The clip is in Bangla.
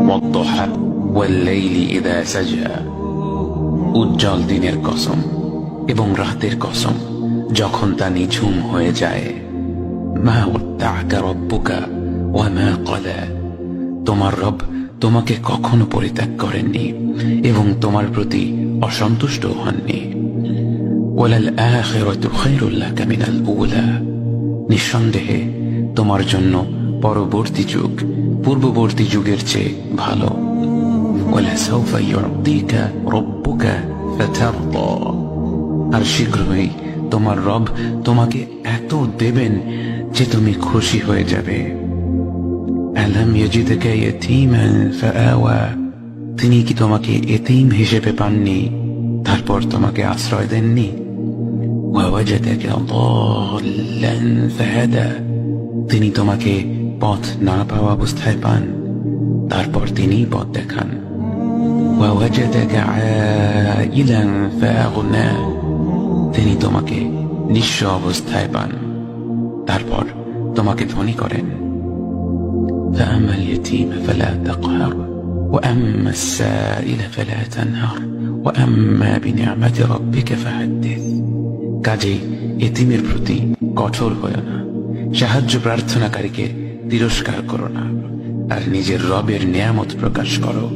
والضحى والليل إذا سجى উজ্জ্বল দিনের কসম এবং রাতের কসম যখন তা নিঝুম হয়ে যায়। মা ওয়াদ্দাআকা রাব্বুকা ওয়া মা ক্বালা, তোমার রব তোমাকে কখনো পরিত্যাগ করেননি এবং তোমার প্রতি অসন্তুষ্ট হননি। ওয়ালাল আখিরাতু খায়রুল লাকা মিনাল উলা, নিঃসন্দেহে তোমার জন্য পরবর্তী যুগ পূর্ববর্তী যুগের চেয়ে ভালো। ওয়ালাসাউফা ইউতিকা রাব্বুকা ফাতারদা, আর শীঘ্রই তোমার রব তোমাকে এত দেবেন যে তুমি খুশি হয়ে যাবে। আলাম ইয়াজিদকা ইয়াতীমান ফাআওয়া, তিনি কি তোমাকে এতিম হিসেবে পাননি তারপর তোমাকে আশ্রয় দেননি? ওয়াওয়াজাদাকা দাল্লান ফাহাদা, তিনি তোমাকে পথ না পাওয়া অবস্থায় পান তারপর তিনি পথ দেখান। ওয়াওয়াজাদাকা আইলান ফাআগনা, তিনি তোমাকে নিঃস্ব অবস্থায় পান তারপর তোমাকে ধনী করেন। فأما اليتيم فلا تقهر وأما السائل فلا تنهر وأما بنعمة ربك فحدث, কাজেই এতিমের প্রতি কঠোর হয়ো না, সাহায্য প্রার্থনাকারীকে তিরস্কার করো না, আর নিজের রবের নিয়ামত প্রকাশ করো।